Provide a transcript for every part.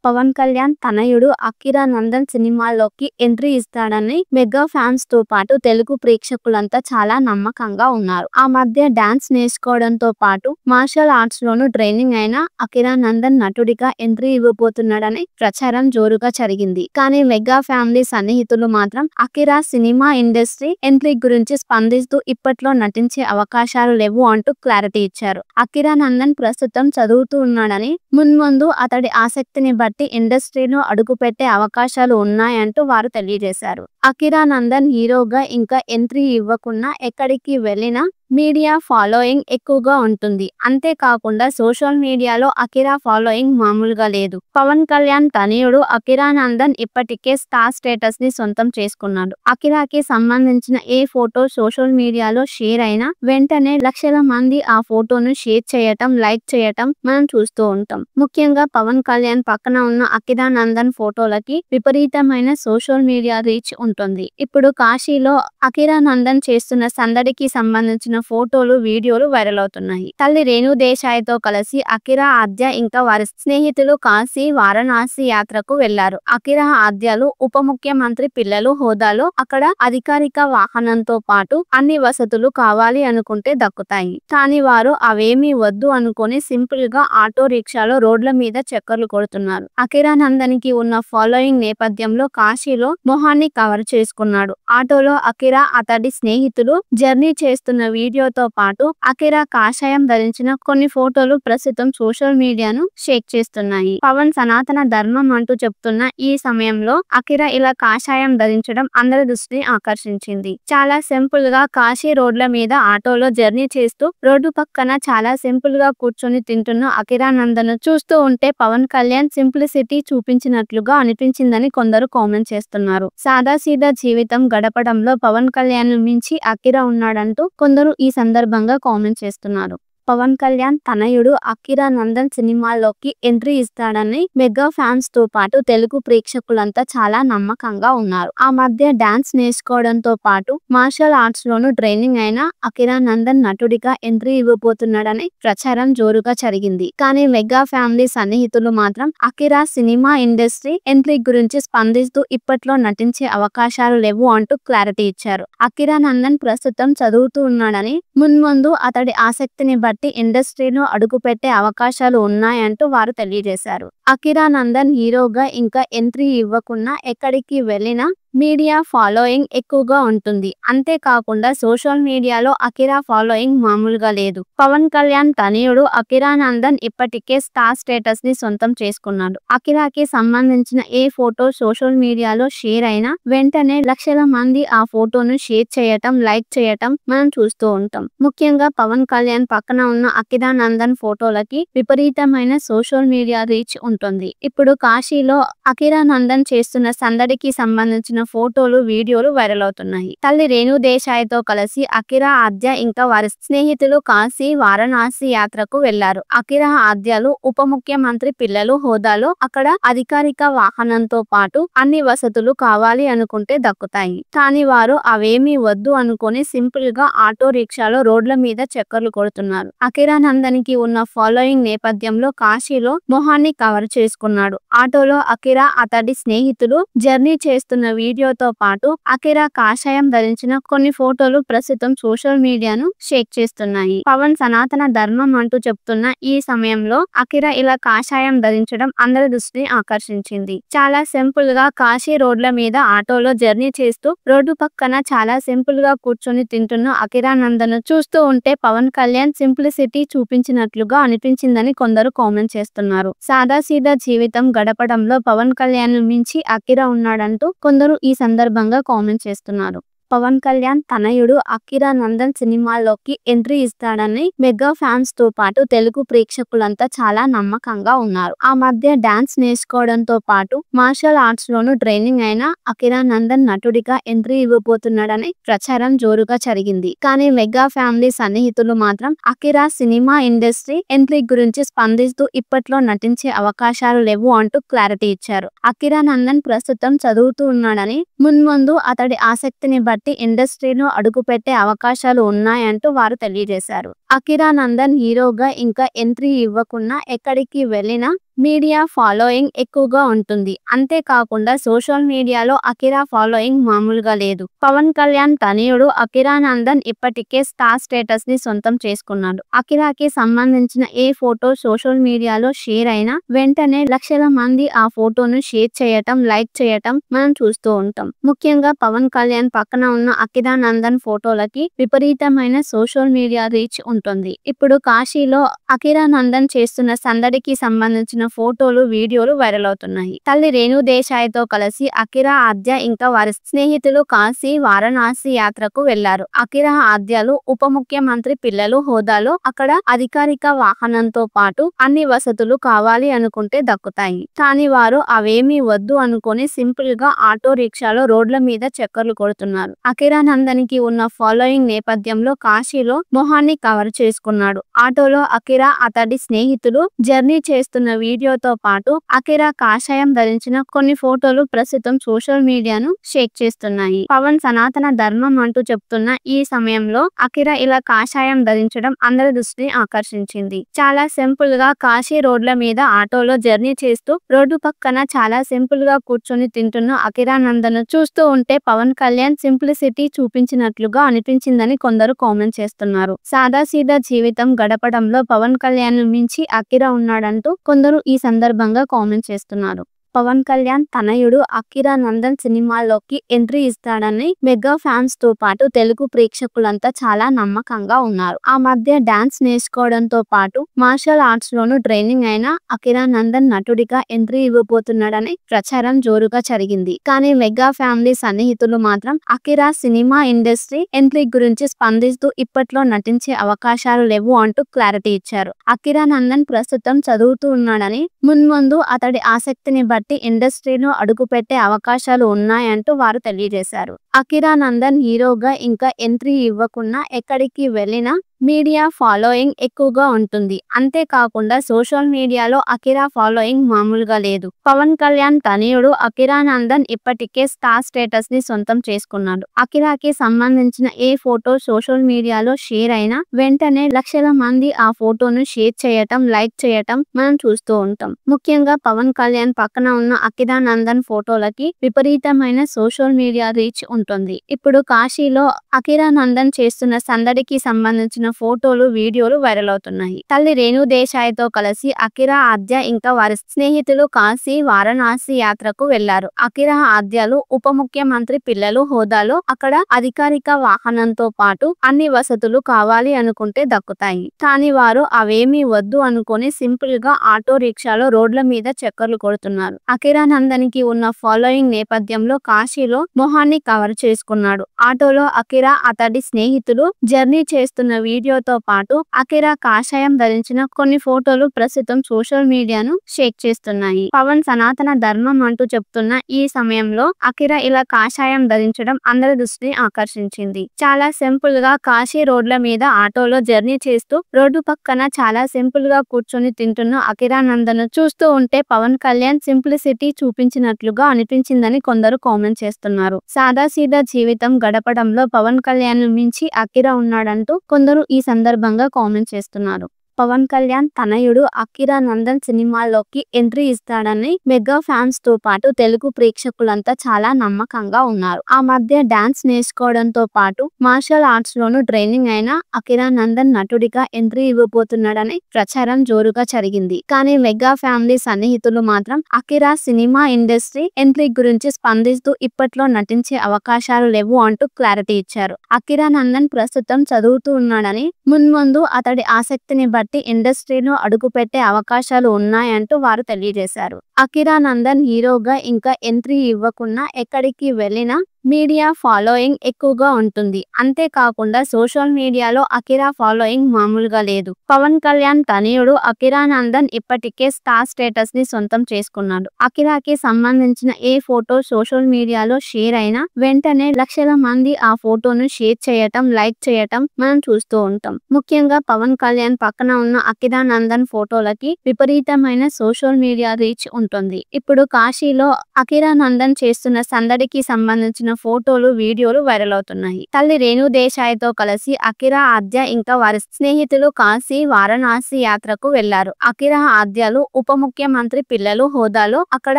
పవన్ కళ్యాణ్ తనయుడు అకిరా నందన్ సినిమాల్లోకి ఎంట్రీ ఇస్తాడని మెగా ఫ్యాన్స్ తో పాటు తెలుగు ప్రేక్షకులంతా చాలా నమ్మకంగా ఉన్నారు. ఆ మధ్య డాన్స్ నేర్చుకోవడంతో పాటు మార్షల్ ఆర్ట్స్ లోనూ ట్రైనింగ్ అయిన అకిరా నందన్ నటుడిగా ఎంట్రీ ఇవ్వబోతున్నాడని ప్రచారం జోరుగా జరిగింది. కానీ మెగా ఫ్యామిలీ సన్నిహితులు మాత్రం అకిరా సినిమా ఇండస్ట్రీ ఎంట్రీ గురించి స్పందిస్తూ ఇప్పట్లో నటించే అవకాశాలు లేవు అంటూ క్లారిటీ ఇచ్చారు. అకిరా నందన్ ప్రస్తుతం చదువుతూ ఉన్నాడని, మున్ముందు అతడి ఆసక్తిని బట్టి ఇండస్ట్రీలో అడుగుపెట్టే అవకాశాలు ఉన్నాయంటూ వారు తెలియజేశారు. అకిరా నందన్ హీరోగా ఇంకా ఎంట్రీ ఇవ్వకున్నా ఎక్కడికి వెళ్ళినా మీడియా ఫాలోయింగ్ ఎక్కువగా ఉంటుంది. అంతేకాకుండా సోషల్ మీడియాలో అకిరా ఫాలోయింగ్ మామూలుగా లేదు. పవన్ కళ్యాణ్ తనయుడు అకిరా నందన్ ఇప్పటికే స్టార్ స్టేటస్ ని సొంతం చేసుకున్నాడు. అకిరాకి సంబంధించిన ఏ ఫోటో సోషల్ మీడియాలో షేర్ అయినా వెంటనే లక్షల మంది ఆ ఫోటోను షేర్ చేయటం, లైక్ చేయటం మనం చూస్తూ ఉంటాం. ముఖ్యంగా పవన్ కళ్యాణ్ పక్కన ఉన్న అకిరా నందన్ ఫోటోలకి విపరీతమైన సోషల్ మీడియా రీచ్ ఉంటుంది. ఇప్పుడు కాశీలో అకిరా నందన్ చేస్తున్న సందడికి సంబంధించిన ఫోటోలు, వీడియోలు వైరల్ అవుతున్నాయి. తల్లి రేణు దేశాయ్ తో కలిసి అకిరా ఆద్య ఇంకా వారి స్నేహితులు కాశీ, వారణాసి యాత్రకు వెళ్లారు. అకిరా ఆద్యలు ఉప ముఖ్యమంత్రి పిల్లలు హోదాలో అక్కడ అధికారిక వాహనంతో పాటు అన్ని వసతులు కావాలి అనుకుంటే దక్కుతాయి. కానీ వారు అవేమీ వద్దు అనుకుని సింపుల్ గా ఆటో రిక్షాలో రోడ్ల మీద చక్కర్లు కొడుతున్నారు. అకిరా నందన్ కి ఉన్న ఫాలోయింగ్ నేపథ్యంలో కాశీలో మొహాన్ని కవర్ చేసుకున్నాడు. ఆటోలో అకిరా, అతడి స్నేహితులు జర్నీ చేస్తున్న వీడియోతో పాటు అకిరా కాషాయం ధరించిన కొన్ని ఫోటోలు ప్రస్తుతం సోషల్ మీడియాను షేక్ చేస్తున్నాయి. పవన్ సనాతన ధర్మం అంటూ చెప్తున్న ఈ సమయంలో అకిరా ఇలా కాషాయం ధరించడం అందరి దృష్టిని ఆకర్షించింది. చాలా సింపుల్ గా కాశీ రోడ్ల మీద ఆటోలో జర్నీ చేస్తూ రోడ్డు పక్కన చాలా సింపుల్ గా కూర్చొని తింటున్న అకిరా నందన్ చూస్తూ ఉంటే పవన్ కళ్యాణ్ సింప్లిసిటీ చూపించినట్లుగా అనిపించిందని కొందరు కామెంట్ చేస్తున్నారు. సాదాసీదా జీవితం గడపడంలో పవన్ కళ్యాణ్ మించి అకిరా ఉన్నాడంటూ కొందరు ఈ సందర్భంగా కామెంట్ చేస్తున్నారు. పవన్ కళ్యాణ్ తనయుడు అకిరా నందన్ సినిమాల్లోకి ఎంట్రీ ఇస్తాడని మెగా ఫ్యాన్స్ తో పాటు తెలుగు ప్రేక్షకులంతా చాలా నమ్మకంగా ఉన్నారు. ఆ మధ్య డాన్స్ నేర్చుకోవడంతో పాటు మార్షల్ ఆర్ట్స్ లోనూ ట్రైనింగ్ అయిన అకిరా నందన్ నటుడిగా ఎంట్రీ ఇవ్వబోతున్నాడని ప్రచారం జోరుగా జరిగింది. కానీ మెగా ఫ్యామిలీ సన్నిహితులు మాత్రం అకిరా సినిమా ఇండస్ట్రీ ఎంట్రీ గురించి స్పందిస్తూ ఇప్పట్లో నటించే అవకాశాలు లేవు అంటూ క్లారిటీ ఇచ్చారు. అకిరా నందన్ ప్రస్తుతం చదువుతూ ఉన్నాడని, మున్ముందు అతడి ఆసక్తిని బట్టి ఇండస్ట్రీలో అడుగుపెట్టే అవకాశాలు ఉన్నాయంటూ వారు తెలియజేశారు. అకిరా నందన్ హీరోగా ఇంకా ఎంట్రీ ఇవ్వకున్నా ఎక్కడికి వెళ్ళినా మీడియా ఫాలోయింగ్ ఎక్కువగా ఉంటుంది. అంతేకాకుండా సోషల్ మీడియాలో అకిరా ఫాలోయింగ్ మామూలుగా లేదు. పవన్ కళ్యాణ్ తనయుడు అకిరా నందన్ ఇప్పటికే స్టార్ స్టేటస్ ని సొంతం చేసుకున్నాడు. అకిరాకి సంబంధించిన ఏ ఫోటో సోషల్ మీడియాలో షేర్ అయినా వెంటనే లక్షల మంది ఆ ఫోటోను షేర్ చేయటం, లైక్ చేయటం మనం చూస్తూ ఉంటాం. ముఖ్యంగా పవన్ కళ్యాణ్ పక్కన ఉన్న అకిరా నందన్ ఫోటోలకి విపరీతమైన సోషల్ మీడియా రీచ్ ఉంటుంది. ఇప్పుడు కాశీలో అకిరా నందన్ చేస్తున్న సందడికి సంబంధించిన ఫోటోలు, వీడియోలు వైరల్ అవుతున్నాయి. తల్లి రేణు దేశాయ్ తో కలిసి అకిరా ఆద్య ఇంకా వారి స్నేహితులు కాశీ, వారణాసి యాత్రకు వెళ్లారు. అకిరా ఆద్యలు ఉప ముఖ్యమంత్రి పిల్లలు హోదాలో అక్కడ అధికారిక వాహనంతో పాటు అన్ని వసతులు కావాలి అనుకుంటే దక్కుతాయి. కానీ వారు అవేమీ వద్దు అనుకుని సింపుల్ గా ఆటో రిక్షాలో రోడ్ల మీద చక్కర్లు కొడుతున్నారు. అకిరా నందన్ కి ఉన్న ఫాలోయింగ్ నేపథ్యంలో కాశీలో మొహాన్ని కవర్ చేసుకున్నాడు. ఆటోలో అకిరా, అతడి స్నేహితులు జర్నీ చేస్తున్న వీడియోతో పాటు అకిరా కాషాయం ధరించిన కొన్ని ఫోటోలు ప్రస్తుతం సోషల్ మీడియాను షేక్ చేస్తున్నాయి. పవన్ సనాతన ధర్మం అంటూ చెప్తున్న ఈ సమయంలో అకిరా ఇలా కాషాయం ధరించడం అందరి దృష్టిని ఆకర్షించింది. చాలా సింపుల్ గా కాశీ రోడ్ల మీద ఆటోలో జర్నీ చేస్తూ రోడ్డు పక్కన చాలా సింపుల్ గా కూర్చొని తింటున్న అకిరా నందన్ చూస్తూ ఉంటే పవన్ కళ్యాణ్ సింప్లిసిటీ చూపించినట్లుగా అనిపించిందని కొందరు కామెంట్ చేస్తున్నారు. సాదాసీదా జీవితం గడపడంలో పవన్ కళ్యాణ్ మించి అకిరా ఉన్నాడంటూ కొందరు ఈ సందర్భంగా కామెంట్ చేస్తున్నారు. పవన్ కళ్యాణ్ తనయుడు అకిరా నందన్ సినిమాల్లోకి ఎంట్రీ ఇస్తాడని మెగా ఫ్యాన్స్ తో పాటు తెలుగు ప్రేక్షకులంతా చాలా నమ్మకంగా ఉన్నారు. ఆ మధ్య డాన్స్ నేర్చుకోవడంతో పాటు మార్షల్ ఆర్ట్స్ లోనూ ట్రైనింగ్ అయిన అకిరా నందన్ నటుడిగా ఎంట్రీ ఇవ్వబోతున్నాడని ప్రచారం జోరుగా జరిగింది. కానీ మెగా ఫ్యామిలీ సన్నిహితులు మాత్రం అకిరా సినిమా ఇండస్ట్రీ ఎంట్రీ గురించి స్పందిస్తూ ఇప్పట్లో నటించే అవకాశాలు లేవు అంటూ క్లారిటీ ఇచ్చారు. అకిరా నందన్ ప్రస్తుతం చదువుతూ ఉన్నాడని, మున్ముందు అతడి ఆసక్తిని బట్టి ఇండస్ట్రీలో అడుగుపెట్టే అవకాశాలు ఉన్నాయంటూ వారు తెలియజేశారు. అకిరా నందన్ హీరోగా ఇంకా ఎంట్రీ ఇవ్వకున్నా ఎక్కడికి వెళ్ళినా మీడియా ఫాలోయింగ్ ఎక్కువగా ఉంటుంది. అంతేకాకుండా సోషల్ మీడియాలో అకిరా ఫాలోయింగ్ మామూలుగా లేదు. పవన్ కళ్యాణ్ తనయుడు అకిరా నందన్ ఇప్పటికే స్టార్ స్టేటస్ ని సొంతం చేసుకున్నాడు. అకిరాకి సంబంధించిన ఏ ఫోటో సోషల్ మీడియాలో షేర్ అయినా వెంటనే లక్షల మంది ఆ ఫోటోను షేర్ చేయటం, లైక్ చేయటం మనం చూస్తూ ఉంటాం. ముఖ్యంగా పవన్ కళ్యాణ్ పక్కన ఉన్న అకిరా నందన్ ఫోటోలకి విపరీతమైన సోషల్ మీడియా రీచ్ ఉంటుంది. ఇప్పుడు కాశీలో అకిరా నందన్ చేస్తున్న సందడికి సంబంధించిన ఫోటోలు, వీడియోలు వైరల్ అవుతున్నాయి. తల్లి రేణు దేశాయ్ తో కలిసి అకిరా, ఆద్య ఇంకా వారి స్నేహితులు కాశీ, వారణాసి యాత్రకు వెళ్లారు. అకిరా, ఆద్యలు ఉప ముఖ్యమంత్రి పిల్లలు హోదాలో అక్కడ అధికారిక వాహనంతో పాటు అన్ని వసతులు కావాలి అనుకుంటే దక్కుతాయి. కానీ వారు అవేమీ వద్దు అనుకుని సింపుల్ గా ఆటో రిక్షాలో రోడ్ల మీద చక్కర్లు కొడుతున్నారు. అకిరా నందన్కి ఉన్న ఫాలోయింగ్ నేపథ్యంలో కాశీలో మొహాన్ని కవర్ చేసుకున్నాడు. ఆటోలో అకిరా, అతడి స్నేహితులు జర్నీ చేస్తున్న వీడియోతో పాటు అకిరా కాషాయం ధరించిన కొన్ని ఫోటోలు ప్రస్తుతం సోషల్ మీడియాను షేక్ చేస్తున్నాయి. పవన్ సనాతన ధర్మం అంటూ చెప్తున్న ఈ సమయంలో అకిరా ఇలా కాషాయం ధరించడం అందరి దృష్టిని ఆకర్షించింది. చాలా సింపుల్ గా కాశీ రోడ్ల మీద ఆటోలో జర్నీ చేస్తూ రోడ్డు పక్కన చాలా సింపుల్ గా కూర్చొని తింటున్న అకిరా నందన్ చూస్తూ ఉంటే పవన్ కళ్యాణ్ సింప్లిసిటీ చూపించినట్లుగా అనిపించిందని కొందరు కామెంట్ చేస్తున్నారు. సాదాసీదా జీవితం గడపడంలో పవన్ కళ్యాణ్ మించి అకిరా ఉన్నాడంటూ కొందరు ఈ సందర్భంగా కామెంట్ చేస్తున్నారు. పవన్ కళ్యాణ్ తనయుడు అకిరా నందన్ సినిమాల్లోకి ఎంట్రీ ఇస్తాడని మెగా ఫ్యాన్స్ తో పాటు తెలుగు ప్రేక్షకులంతా చాలా నమ్మకంగా ఉన్నారు. ఆ మధ్య డాన్స్ నేర్చుకోవడంతో పాటు మార్షల్ ఆర్ట్స్ లోనూ ట్రైనింగ్ అయిన అకిరా నందన్ నటుడిగా ఎంట్రీ ఇవ్వబోతున్నాడని ప్రచారం జోరుగా జరిగింది. కానీ మెగా ఫ్యామిలీ సన్నిహితులు మాత్రం అకిరా సినిమా ఇండస్ట్రీ ఎంట్రీ గురించి స్పందిస్తూ ఇప్పట్లో నటించే అవకాశాలు లేవు అంటూ క్లారిటీ ఇచ్చారు. అకిరా నందన్ ప్రస్తుతం చదువుతూ ఉన్నాడని, మున్ముందు అతడి ఆసక్తిని బట్టి ఇండస్ట్రీలో అడుగుపెట్టే అవకాశాలు ఉన్నాయంటూ వారు తెలియజేశారు. అకిరా నందన్ హీరోగా ఇంకా ఎంట్రీ ఇవ్వకున్నా ఎక్కడికి వెళ్ళినా మీడియా ఫాలోయింగ్ ఎక్కువగా ఉంటుంది. అంతేకాకుండా సోషల్ మీడియాలో అకిరా ఫాలోయింగ్ మామూలుగా లేదు. పవన్ కళ్యాణ్ తనయుడు అకిరా నందన్ ఇప్పటికే స్టార్ స్టేటస్ ని సొంతం చేసుకున్నాడు. అకిరాకి సంబంధించిన ఏ ఫోటో సోషల్ మీడియాలో షేర్ అయినా వెంటనే లక్షల మంది ఆ ఫోటోను షేర్ చేయటం, లైక్ చేయటం మనం చూస్తూ ఉంటాం. ముఖ్యంగా పవన్ కళ్యాణ్ పక్కన ఉన్న అకిరా నందన్ ఫోటోలకి విపరీతమైన సోషల్ మీడియా రీచ్ ఉంటుంది. ఇప్పుడు కాశీలో అకిరా నందన్ చేస్తున్న సందడికి సంబంధించిన ఫోటోలు, వీడియోలు వైరల్ అవుతున్నాయి. తల్లి రేణు దేశాయ్ తో కలిసి అకిరా, ఆద్య ఇంకా వారి స్నేహితులు కాశీ, వారణాసి యాత్రకు వెళ్లారు. అకిరా, ఆద్యలు ఉప ముఖ్యమంత్రి పిల్లలు హోదాలో అక్కడ అధికారిక వాహనంతో పాటు అన్ని వసతులు కావాలి అనుకుంటే దక్కుతాయి. కానీ వారు అవేమీ వద్దు అనుకుని సింపుల్ గా ఆటో రిక్షాలో రోడ్ల మీద చక్కర్లు కొడుతున్నారు. అకిరా నందన్కి ఉన్న ఫాలోయింగ్ నేపథ్యంలో కాశీలో మొహాన్ని కవర్ చేసుకున్నాడు. ఆటోలో అకిరా, అతడి స్నేహితులు జర్నీ చేస్తున్న వీడియోతో పాటు అకిరా కాషాయం ధరించిన కొన్ని ఫోటోలు ప్రస్తుతం సోషల్ మీడియాను షేక్ చేస్తున్నాయి. పవన్ సనాతన ధర్మం అంటూ చెప్తున్న ఈ సమయంలో అకిరా ఇలా కాషాయం ధరించడం అందరి దృష్టిని ఆకర్షించింది. చాలా సింపుల్ గా కాశీ రోడ్ల మీద ఆటోలో జర్నీ చేస్తూ రోడ్డు పక్కన చాలా సింపుల్ గా కూర్చొని తింటున్న అకిరా నందన్ చూస్తూ ఉంటే పవన్ కళ్యాణ్ సింప్లిసిటీ చూపించినట్లుగా అనిపించిందని కొందరు కామెంట్ చేస్తున్నారు. సాదాసీదా జీవితం గడపడంలో పవన్ కళ్యాణ్ మించి అకిరా ఉన్నాడంటూ కొందరు ఈ సందర్భంగా కామెంట్ చేస్తున్నారు. పవన్ కళ్యాణ్ తనయుడు అకిరా నందన్ సినిమాల్లోకి ఎంట్రీ ఇస్తాడని మెగా ఫ్యాన్స్ తో పాటు తెలుగు ప్రేక్షకులంతా చాలా నమ్మకంగా ఉన్నారు. ఆ మధ్య డాన్స్ నేర్చుకోవడంతో పాటు మార్షల్ ఆర్ట్స్ లోనూ ట్రైనింగ్ అయిన అకిరా నందన్ నటుడిగా ఎంట్రీ ఇవ్వబోతున్నాడని ప్రచారం జోరుగా జరిగింది. కానీ మెగా ఫ్యామిలీ సన్నిహితులు మాత్రం అకిరా సినిమా ఇండస్ట్రీ ఎంట్రీ గురించి స్పందిస్తూ ఇప్పట్లో నటించే అవకాశాలు లేవు అంటూ క్లారిటీ ఇచ్చారు. అకిరా నందన్ ప్రస్తుతం చదువుతూ ఉన్నాడని, మున్ముందు అతడి ఆసక్తిని బట్టి ఇండస్ట్రీలో అడుగుపెట్టే అవకాశాలు ఉన్నాయంటూ వారు తెలియజేశారు. అకిరా నందన్ హీరోగా ఇంకా ఎంట్రీ ఇవ్వకున్నా ఎక్కడికి వెళ్ళినా మీడియా ఫాలోయింగ్ ఎక్కువగా ఉంటుంది. అంతేకాకుండా సోషల్ మీడియాలో అకిరా ఫాలోయింగ్ మామూలుగా లేదు. పవన్ కళ్యాణ్ తనయుడు అకిరా నందన్ ఇప్పటికే స్టార్ స్టేటస్ ని సొంతం చేసుకున్నాడు. అకిరాకి సంబంధించిన ఏ ఫోటో సోషల్ మీడియాలో షేర్ అయినా వెంటనే లక్షల మంది ఆ ఫోటోను షేర్ చేయటం, లైక్ చేయటం మనం చూస్తూ ఉంటాం. ముఖ్యంగా పవన్ కళ్యాణ్ పక్కన ఉన్న అకిరా నందన్ ఫోటోలకి విపరీతమైన సోషల్ మీడియా రీచ్ ఉంటుంది. ఇప్పుడు కాశీలో అకిరా నందన్ చేస్తున్న సందడికి సంబంధించిన ఫోటోలు, వీడియోలు వైరల్ అవుతున్నాయి. తల్లి రేణు దేశాయ్తో కలిసి అకిరా, ఆద్య ఇంకా వారి స్నేహితులు కాశీ, వారణాసి యాత్రకు వెళ్లారు. అకిరా, ఆద్యలు ఉప ముఖ్యమంత్రి పిల్లలు హోదాలో అక్కడ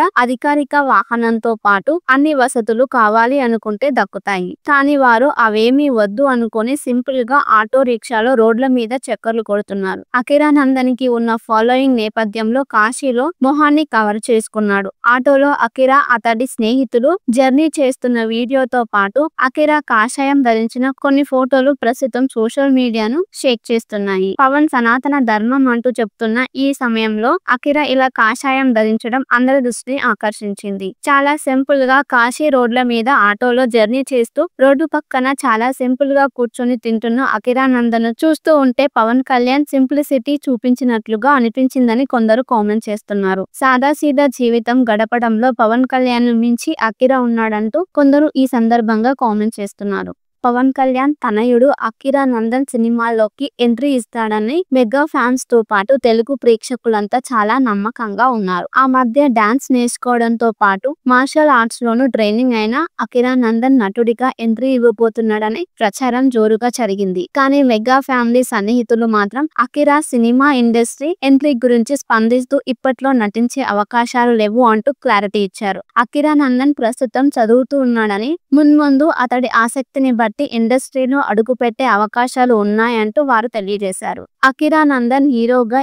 అధికారిక వాహనంతో పాటు అన్ని వసతులు కావాలి అనుకుంటే దక్కుతాయి. కానీ వారు అవేమీ వద్దు అనుకొని సింపుల్ గా ఆటో రిక్షాలో రోడ్ల మీద చక్కర్లు కొడుతున్నారు. అకిరా నందన్ కి ఉన్న ఫాలోయింగ్ నేపథ్యంలో కాశీలో మొహాన్ని కవర్ చేసుకున్నాడు. ఆటోలో అకిరా, అతడి స్నేహితులు జర్నీ చేస్తున్న వీడియోతో పాటు అకిరా కాషాయం ధరించిన కొన్ని ఫోటోలు ప్రస్తుతం సోషల్ మీడియాను షేక్ చేస్తున్నాయి. పవన్ సనాతన ధర్మం అంటూ చెప్తున్న ఈ సమయంలో అకిరా ఇలా కాషాయం ధరించడం అందరి దృష్టిని ఆకర్షించింది. చాలా సింపుల్ గా కాశీ రోడ్ల మీద ఆటోలో జర్నీ చేస్తూ రోడ్డు పక్కన చాలా సింపుల్ గా కూర్చొని తింటున్న అకిరా నందన్ చూస్తూ ఉంటే పవన్ కళ్యాణ్ సింప్లిసిటీ చూపించినట్లుగా అనిపించిందని కొందరు కామెంట్ చేస్తున్నారు. సాదాసీదా జీవితం గడపడంలో పవన్ కళ్యాణ్ మించి అకిరా ఉన్నాడంటూ కొందరు ఈ సందర్భంగా కామెంట్ చేస్తున్నారు. పవన్ కళ్యాణ్ తనయుడు అకిరా నందన్ సినిమాల్లోకి ఎంట్రీ ఇస్తాడని మెగా ఫ్యాన్స్ తో పాటు తెలుగు ప్రేక్షకులంతా చాలా నమ్మకంగా ఉన్నారు. ఆ మధ్య డాన్స్ నేర్చుకోవడంతో పాటు మార్షల్ ఆర్ట్స్ లోనూ ట్రైనింగ్ అయిన అకిరా నందన్ నటుడిగా ఎంట్రీ ఇవ్వబోతున్నాడని ప్రచారం జోరుగా జరిగింది. కానీ మెగా ఫ్యామిలీ సన్నిహితులు మాత్రం అకిరా సినిమా ఇండస్ట్రీ ఎంట్రీ గురించి స్పందిస్తూ ఇప్పట్లో నటించే అవకాశాలు లేవు అంటూ క్లారిటీ ఇచ్చారు. అకిరా నందన్ ప్రస్తుతం చదువుతూ ఉన్నాడని, మున్ముందు అతడి ఆసక్తిని బట్టి ఇండస్ట్రీలో అడుగుపెట్టే అవకాశాలు ఉన్నాయంటూ వారు తెలియజేశారు. అకిరా నందన్ హీరోగా